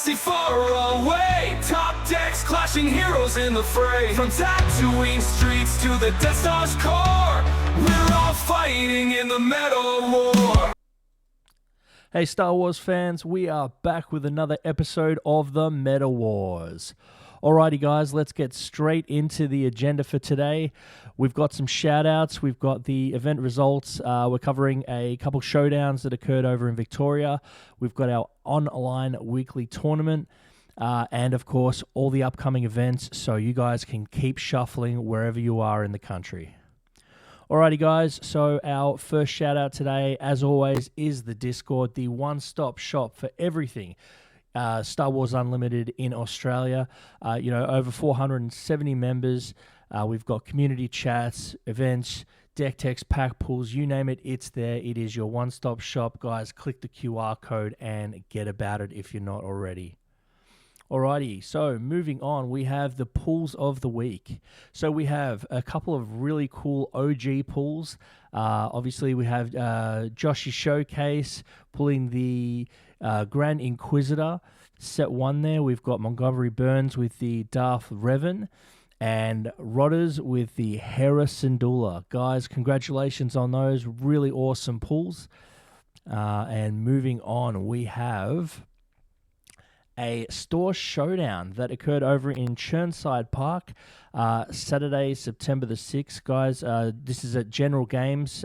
galaxy far away. Top decks clashing heroes in the fray. From Tatooine streets to the Death Star's core, we're all fighting in the Metal War. Hey Star Wars fans, we are back with another episode of the Metal Wars. Alrighty guys, let's get straight into the agenda for today. We've got some shout-outs, we've got the event results, we're covering a couple showdowns that occurred over in Victoria, we've got our online weekly tournament, and of course all the upcoming events so you guys can keep shuffling wherever you are in the country. Alrighty guys, so our first shout-out today, as always, is the Discord, the one-stop shop for everything Star Wars Unlimited in Australia. Over 470 members. We've got community chats, events, deck text, pack pools, you name it, it's there. It is your one-stop shop. Guys, click the QR code and get about it if you're not already. Alrighty, so moving on, we have the pools of the week. So we have a couple of really cool OG pools. Obviously, we have Josh's Showcase pulling the Grand Inquisitor set 1 there. We've got Montgomery Burns with the Darth Revan and Rodders with the Hera Syndulla. Guys, congratulations on those. Really awesome pulls. And moving on, we have a store showdown that occurred over in Chirnside Park, Saturday, September the 6th. Guys, this is at General Games,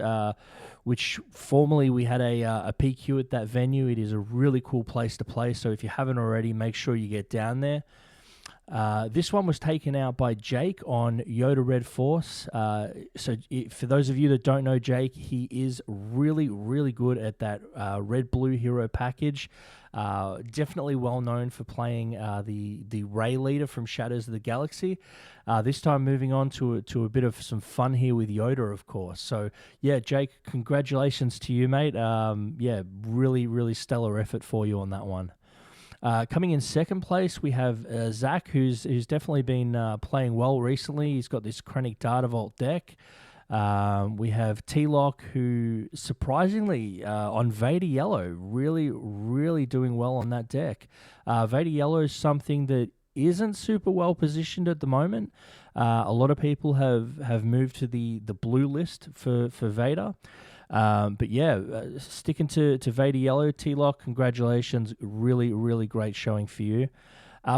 which formerly we had a PQ at that venue. It is a really cool place to play, so if you haven't already, make sure you get down there. This one was taken out by Jake on Yoda Red Force. For those of you that don't know Jake, he is really, really good at that red-blue hero package. Definitely well known for playing the Rey leader from Shadows of the Galaxy. This time moving on to a bit of some fun here with Yoda, of course. So yeah, Jake, congratulations to you, mate. Really, really stellar effort for you on that one. Coming in second place, we have Zach, who's definitely been playing well recently. He's got this Krennic Data Vault deck. We have T-Lock, who surprisingly on Vader Yellow, really, really doing well on that deck. Vader Yellow is something that isn't super well positioned at the moment. A lot of people have moved to the blue list for Vader. But yeah, sticking to Vader Yellow, T-Lock, congratulations. Really, really great showing for you.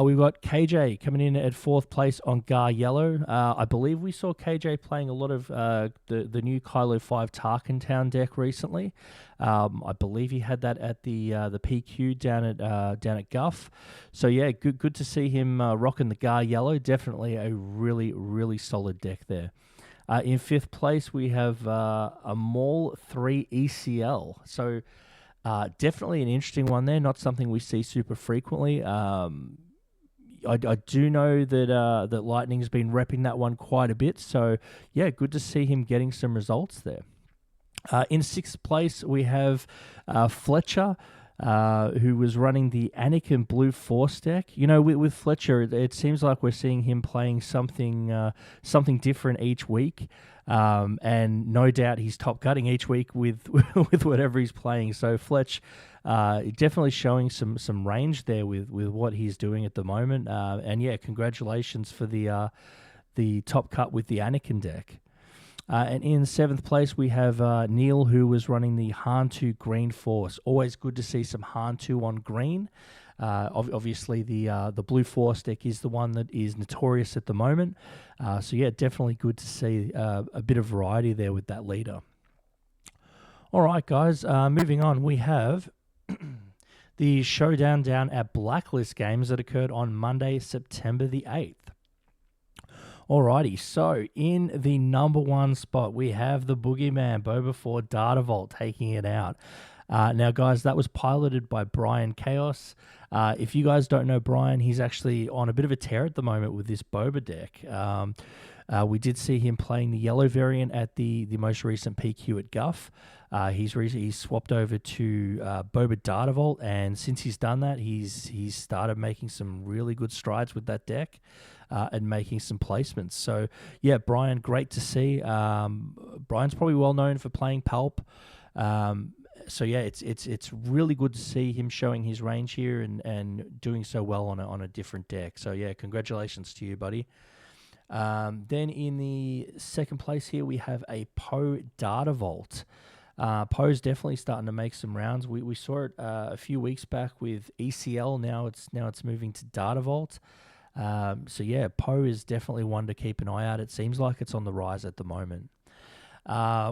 We've got KJ coming in at 4th place on Gar Yellow. I believe we saw KJ playing a lot of the new Kylo 5 Tarkin Town deck recently. I believe he had that at the PQ down at Guff. So yeah, good to see him rocking the Gar Yellow. Definitely a really, really solid deck there. In 5th place, we have a Maul 3 ECL. So definitely an interesting one there. Not something we see super frequently. I do know that Lightning's been repping that one quite a bit. So yeah, good to see him getting some results there. In 6th place, we have Fletcher, who was running the Anakin Blue Force deck. You know, with Fletcher, it seems like we're seeing him playing something different each week, and no doubt he's top cutting each week with with whatever he's playing. So Fletch definitely showing some range there with what he's doing at the moment. And yeah, congratulations for the top cut with the Anakin deck. And in 7th place, we have Neil, who was running the Han2 Green Force. Always good to see some Han2 on green. Obviously, the Blue Force deck is the one that is notorious at the moment. So yeah, definitely good to see a bit of variety there with that leader. All right, guys, moving on, we have the showdown down at Blacklist Games that occurred on Monday, September the 8th. Alrighty, so in the number 1 spot, we have the Boogeyman, Boba 4 Data Vault taking it out. Now, guys, that was piloted by Brian Chaos. If you guys don't know Brian, he's actually on a bit of a tear at the moment with this Boba deck. We did see him playing the yellow variant at the most recent PQ at Guff. He's swapped over to Boba Data Vault, and since he's done that, he's started making some really good strides with that deck. And making some placements. So, yeah, Brian, great to see. Brian's probably well known for playing Pulp. So yeah, it's really good to see him showing his range here and doing so well on a different deck. So yeah, congratulations to you, buddy. Then in the second place here, we have a Poe Data Vault. Poe's definitely starting to make some rounds. We saw it a few weeks back with ECL. Now it's moving to Data Vault. So yeah, Poe is definitely one to keep an eye out. It seems like it's on the rise at the moment.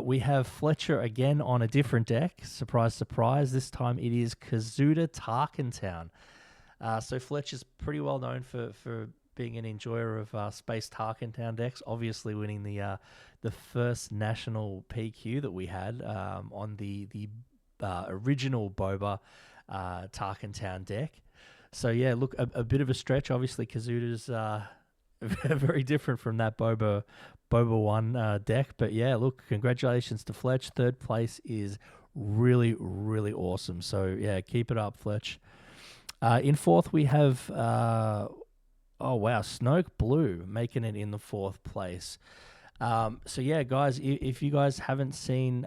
We have Fletcher again on a different deck. Surprise, surprise. This time it is Kazuda Tarkentown. So Fletcher's pretty well known for being an enjoyer of Space Tarkentown decks. Obviously winning the first national PQ that we had on the original Boba Tarkentown deck. So yeah, look, a bit of a stretch. Obviously Kazuda's very different from that Boba 1 deck. But yeah, look, congratulations to Fletch. Third place is really, really awesome. So yeah, keep it up, Fletch. In fourth, we have, oh wow, Snoke Blue making it in the fourth place. So yeah, guys, if you guys haven't seen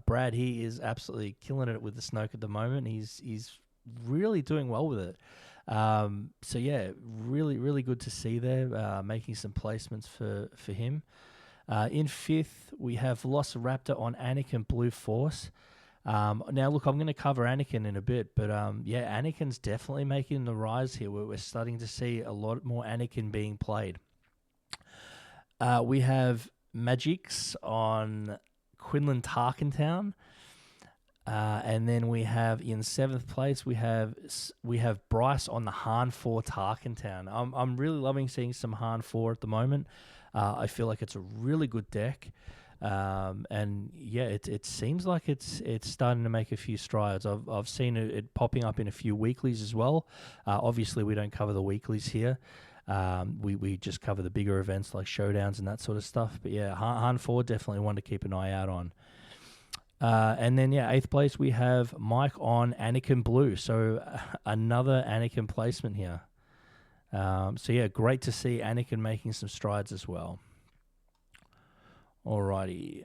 Brad, he is absolutely killing it with the Snoke at the moment. He's really doing well with it. So yeah, really, really good to see there, making some placements for him. In fifth, we have Velociraptor on Anakin Blue Force. Now, look, I'm going to cover Anakin in a bit, but yeah, Anakin's definitely making the rise here. We're starting to see a lot more Anakin being played. We have Magix on Quinlan Tarkentown. And then we have in seventh place we have Bryce on the Han 4 Tarkentown. I'm really loving seeing some Han 4 at the moment. I feel like it's a really good deck, and yeah, it seems like it's starting to make a few strides. I've seen it popping up in a few weeklies as well. Obviously, we don't cover the weeklies here. We just cover the bigger events like showdowns and that sort of stuff. But yeah, Han 4 definitely one to keep an eye out on. And then, yeah, eighth place, we have Mike on Anakin Blue. So another Anakin placement here. So, yeah, great to see Anakin making some strides as well. Alrighty.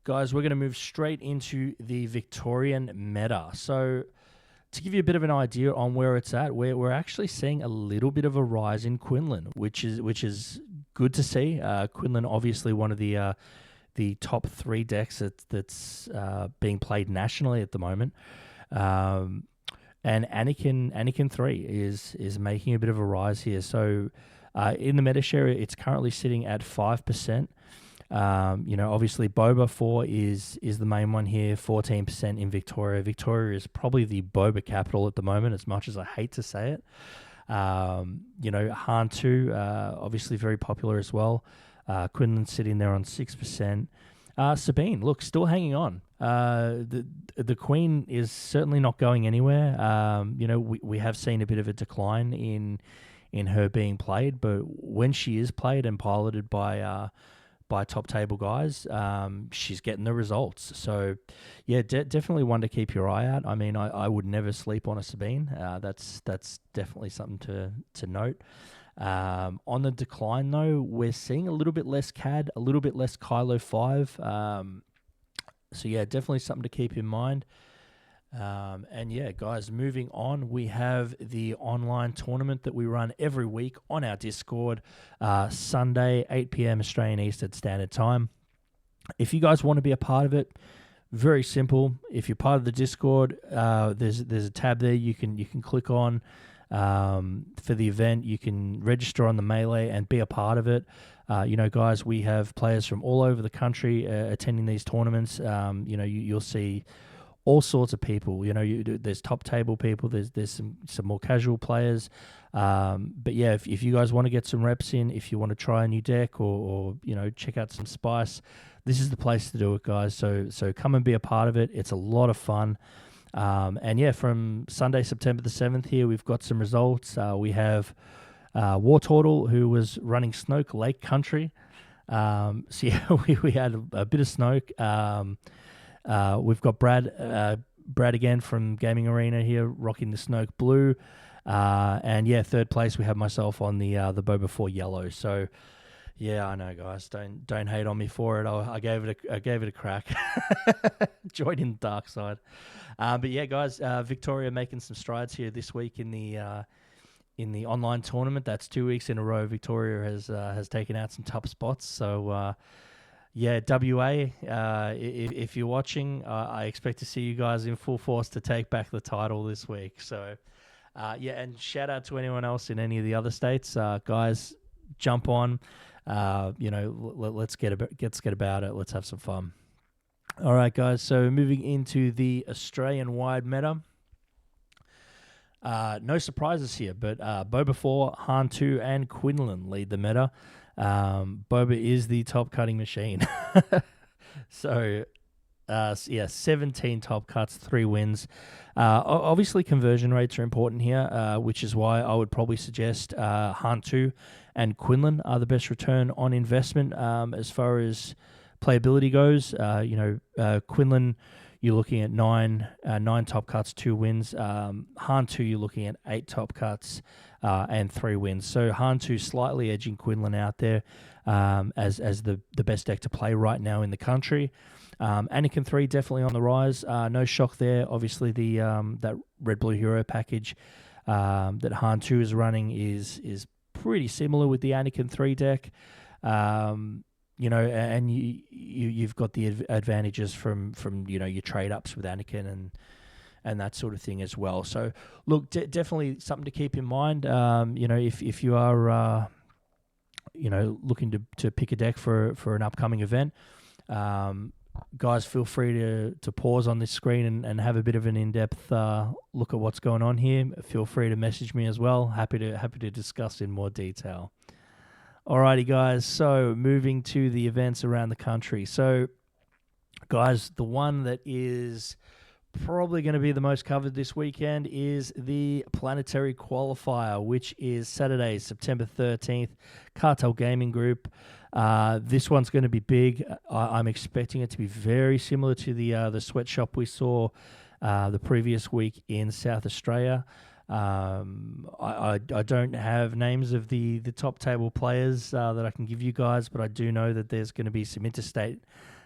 Guys, we're going to move straight into the Victorian meta. So to give you a bit of an idea on where it's at, we're actually seeing a little bit of a rise in Quinlan, which is good to see. Quinlan, obviously one of the top 3 decks that's being played nationally at the moment. And Anakin 3 is making a bit of a rise here. So in the meta share, it's currently sitting at 5%. Obviously Boba 4 is the main one here, 14% in Victoria. Victoria is probably the Boba capital at the moment, as much as I hate to say it. Han 2, obviously very popular as well. Quinlan's sitting there on 6%. Sabine, look, still hanging on. The Queen is certainly not going anywhere. We have seen a bit of a decline in her being played, but when she is played and piloted by top table guys, she's getting the results. So, yeah, definitely one to keep your eye out. I mean, I would never sleep on a Sabine. That's definitely something to note. On the decline, though, we're seeing a little bit less CAD, a little bit less Kylo 5. So, yeah, definitely something to keep in mind. And, yeah, guys, moving on, we have the online tournament that we run every week on our Discord, Sunday, 8 p.m. Australian Eastern Standard Time. If you guys want to be a part of it, very simple. If you're part of the Discord, there's a tab there you can click on. For the event, you can register on the Melee and be a part of it. Guys, we have players from all over the country attending these tournaments. You'll see all sorts of people. There's top table people. There's some more casual players. But yeah, if you guys want to get some reps in, if you want to try a new deck or check out some spice, this is the place to do it, guys. So come and be a part of it. It's a lot of fun. And yeah, from Sunday, September the 7th here, we've got some results. We have War Turtle, who was running Snoke Lake Country. So yeah, we had a bit of Snoke. We've got Brad again from Gaming Arena here, rocking the Snoke Blue. And yeah, third place, we have myself on the Boba 4 Yellow. So Yeah, I know, guys. Don't hate on me for it. I gave it a crack. Joined in the dark side. But yeah, guys, Victoria making some strides here this week in the online tournament. That's 2 weeks in a row. Victoria has taken out some tough spots. So yeah, WA, if you're watching, I expect to see you guys in full force to take back the title this week. So yeah, and shout out to anyone else in any of the other states, guys. Jump on. Let's get about it. Let's have some fun. All right, guys. So moving into the Australian-wide meta. No surprises here, but Boba 4, Han 2, and Quinlan lead the meta. Boba is the top cutting machine. So, 17 top cuts, 3 wins. Obviously, conversion rates are important here, which is why I would probably suggest Han 2 and Quinlan are the best return on investment as far as playability goes. Quinlan, you're looking at 9 top cuts, 2 wins. Han 2, you're looking at 8 top cuts and 3 wins. So Han 2 slightly edging Quinlan out there as the best deck to play right now in the country. Anakin 3 definitely on the rise. No shock there. Obviously, that Red Blue Hero package that Han 2 is running is pretty similar with the Anakin 3 deck. And you've got the advantages from your trade ups with Anakin and that sort of thing as well. So look, definitely something to keep in mind. If you are looking to pick a deck for an upcoming event, guys, feel free to pause on this screen and have a bit of an in-depth look at what's going on here. Feel free to message me as well. Happy to discuss in more detail. Alrighty, guys, so moving to the events around the country. So, guys, the one that is probably going to be the most covered this weekend is the Planetary Qualifier, which is Saturday, September 13th, Cartel Gaming Group. This one's going to be big. I'm expecting it to be very similar to the sweatshop we saw the previous week in South Australia. I don't have names of the top table players that I can give you guys, but I do know that there's going to be some interstate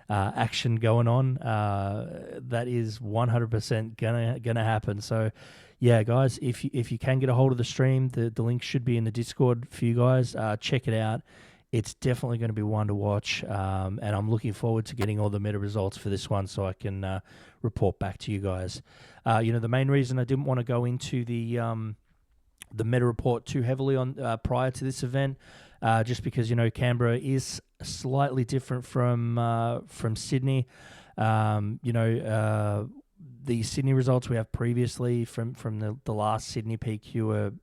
action going on. That is 100% gonna happen. So, yeah, guys, if you can get a hold of the stream, the link should be in the Discord for you guys. Check it out. It's definitely going to be one to watch, and I'm looking forward to getting all the meta results for this one so I can report back to you guys. The main reason I didn't want to go into the meta report too heavily on prior to this event, just because Canberra is slightly different from Sydney. The Sydney results we have previously from the last Sydney PQ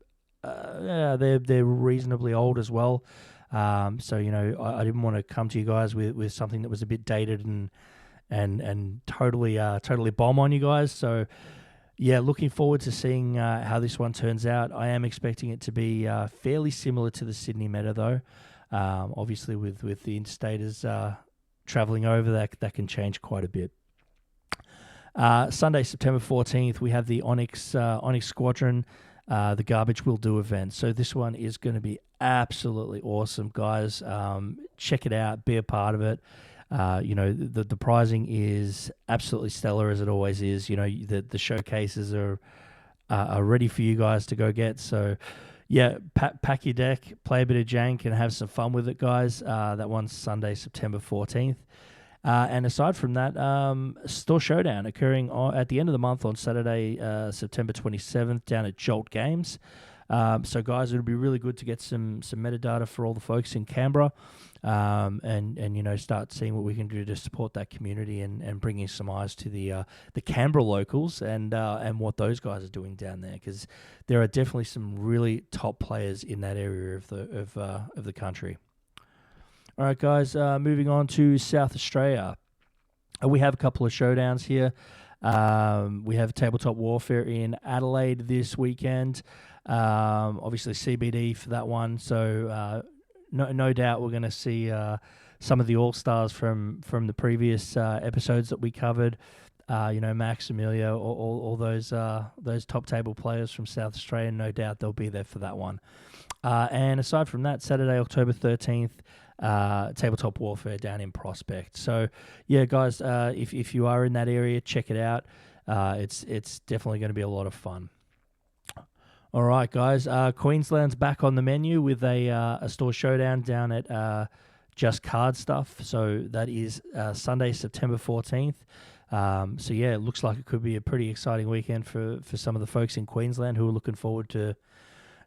are they're reasonably old as well. I didn't want to come to you guys with something that was a bit dated and totally bomb on you guys. So yeah, looking forward to seeing how this one turns out. I am expecting it to be fairly similar to the Sydney meta though. Obviously with the interstaters traveling over, that can change quite a bit. Sunday, September 14th, we have the Onyx Squadron, the Garbage Will Do event. So this one is going to be absolutely awesome, guys. Check it out, be a part of it. The pricing is absolutely stellar, as it always is. The showcases are ready for you guys to go get. So yeah, pack your deck, play a bit of jank, and have some fun with it, guys. That one's Sunday, September 14th. And aside from that, Store Showdown occurring at the end of the month on Saturday, September 27th, down at Jolt Games. So, guys, it would be really good to get some metadata for all the folks in Canberra, and start seeing what we can do to support that community and bringing some eyes to the Canberra locals and what those guys are doing down there, because there are definitely some really top players in that area of the country. All right, guys, moving on to South Australia. We have a couple of showdowns here. We have Tabletop Warfare in Adelaide this weekend. Obviously CBD for that one. So no doubt we're going to see some of the all-stars from the previous episodes that we covered. Max, Amelia, all those top table players from South Australia. No doubt they'll be there for that one. And aside from that, Saturday, October 13th, Tabletop Warfare down in Prospect. So, yeah, guys, if you are in that area, check it out. It's definitely going to be a lot of fun. All right, guys. Queensland's back on the menu with a store showdown down at Just Card Stuff. So that is Sunday, September 14th. So yeah, it looks like it could be a pretty exciting weekend for some of the folks in Queensland who are looking forward to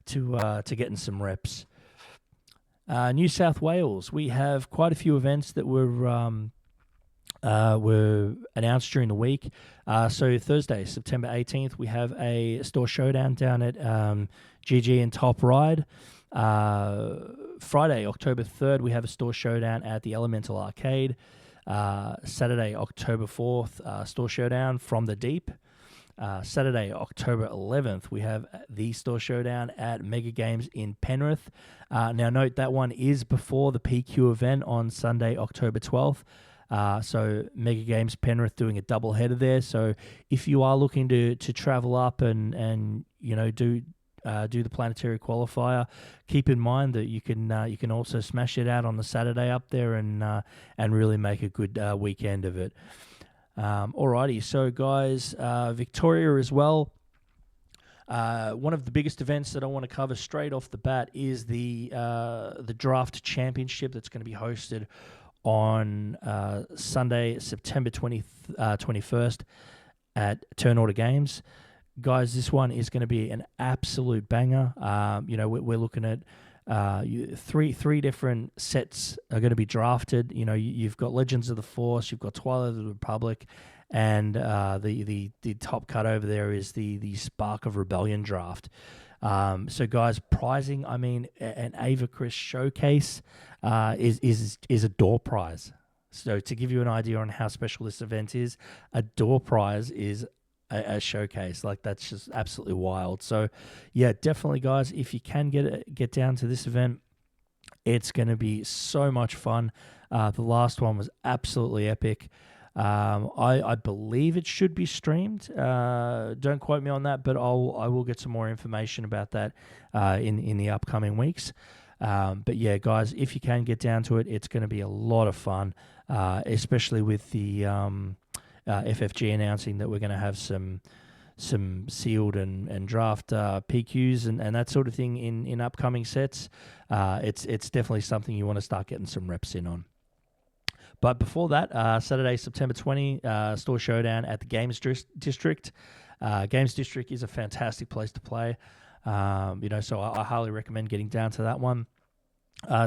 getting some reps. New South Wales, we have quite a few events that were announced during the week. So Thursday, September 18th, we have a store showdown down at GG and Top Ride. Friday, October 3rd, we have a store showdown at the Elemental Arcade. Saturday, October 4th, store showdown from the Deep. Saturday, October 11th, we have the store showdown at Mega Games in Penrith. Now, note that one is before the PQ event on Sunday, October 12th. So Mega Games Penrith doing a double header there. So if you are looking to travel up and do the planetary qualifier, keep in mind that you can also smash it out on the Saturday up there and really make a good weekend of it. Alrighty, so guys, Victoria as well. One of the biggest events that I want to cover straight off the bat is the Draft Championship that's going to be hosted on Sunday, September 21st at Turn Order Games. Guys, this one is going to be an absolute banger. We're looking at three different sets are going to be drafted. You've got Legends of the Force, you've got Twilight of the Republic, and the top cut over there is the Spark of Rebellion draft. So guys, prizing, an Ava Chris showcase is a door prize. So to give you an idea on how special this event is, a door prize is a showcase. Like, that's just absolutely wild. So yeah, definitely guys, if you can get down to this event, it's going to be so much fun. The last one was absolutely epic. I believe it should be streamed. Don't quote me on that, but I will get some more information about that in the upcoming weeks. But yeah, guys, if you can get down to it, it's going to be a lot of fun, especially with the FFG announcing that we're going to have some sealed and draft PQs and that sort of thing in upcoming sets. It's definitely something you want to start getting some reps in on. But before that, Saturday, September 20, store showdown at the Games District. Games District is a fantastic place to play. So I highly recommend getting down to that one.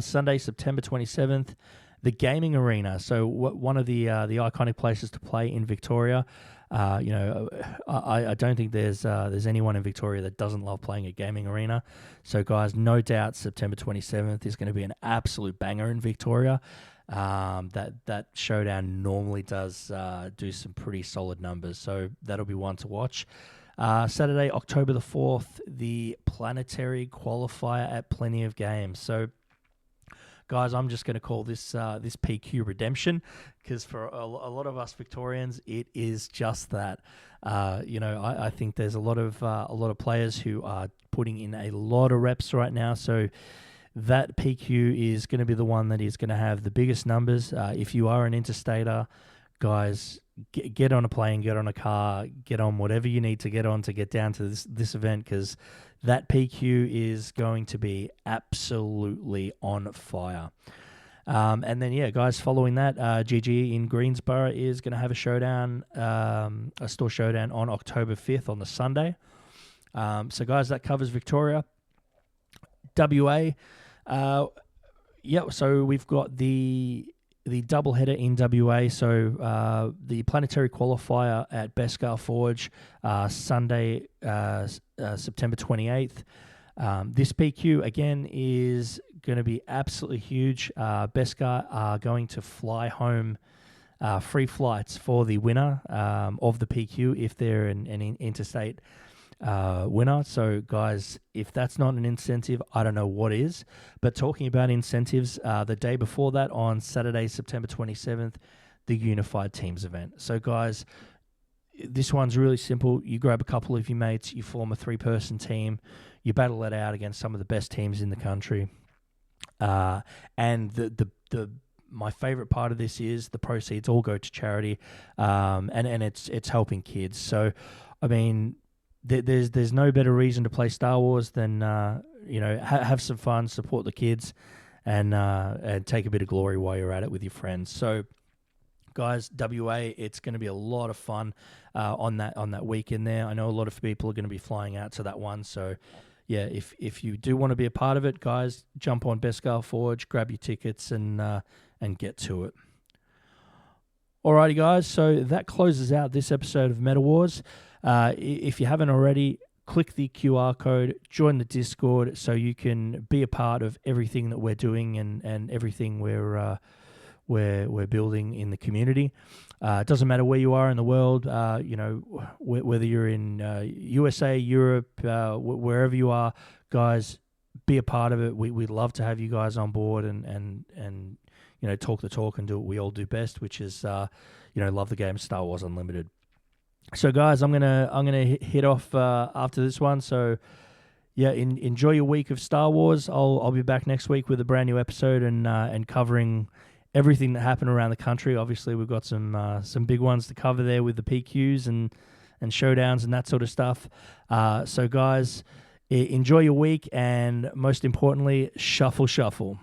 Sunday, September 27th, the Gaming Arena. So one of the iconic places to play in Victoria. I don't think there's anyone in Victoria that doesn't love playing a gaming arena. So guys, no doubt September 27th is going to be an absolute banger in Victoria. That showdown normally does do some pretty solid numbers, so that'll be one to watch. Saturday, October the 4th, the Planetary Qualifier at Plenty of Games. So guys, I'm just going to call this PQ Redemption, because for a lot of us Victorians, it is just that. I think there's a lot of players who are putting in a lot of reps right now. So that PQ is going to be the one that is going to have the biggest numbers. If you are an interstater, guys, get on a plane, get on a car, get on whatever you need to get on to get down to this event, because that PQ is going to be absolutely on fire. And then, yeah, guys, following that, GG in Greensboro is going to have a showdown, a store showdown on October 5th on the Sunday. So, guys, that covers Victoria. WA, so we've got the doubleheader in WA. So the Planetary Qualifier at Beskar Forge, Sunday, September 28th. This PQ, again, is going to be absolutely huge. Beskar are going to fly home free flights for the winner of the PQ if they're an interstate winner. So guys, if that's not an incentive, I don't know what is. But talking about incentives, the day before that, on Saturday, September 27th, the Unified Teams event. So guys, this one's really simple. You grab a couple of your mates, you form a 3-person team, you battle it out against some of the best teams in the country. And the my favorite part of this is the proceeds all go to charity, and it's helping kids. So, I mean, there's no better reason to play Star Wars than have some fun, support the kids, and take a bit of glory while you're at it with your friends. So, guys, WA, it's going to be a lot of fun on that weekend there. I know a lot of people are going to be flying out to that one, so. Yeah, if you do want to be a part of it, guys, jump on Beskar Forge, grab your tickets, and get to it. Alrighty, guys, so that closes out this episode of Meta Wars. If you haven't already, click the QR code, join the Discord, so you can be a part of everything that we're doing and everything we're building in the community. It doesn't matter where you are in the world, whether you're in USA, Europe, wherever you are, guys, be a part of it. We'd love to have you guys on board and talk the talk and do what we all do best, which is love the game Star Wars Unlimited. So, guys, I'm gonna hit off after this one. So, yeah, enjoy your week of Star Wars. I'll be back next week with a brand new episode and covering everything that happened around the country. Obviously, we've got some big ones to cover there with the PQs and showdowns and that sort of stuff. So, guys, enjoy your week, and most importantly, shuffle.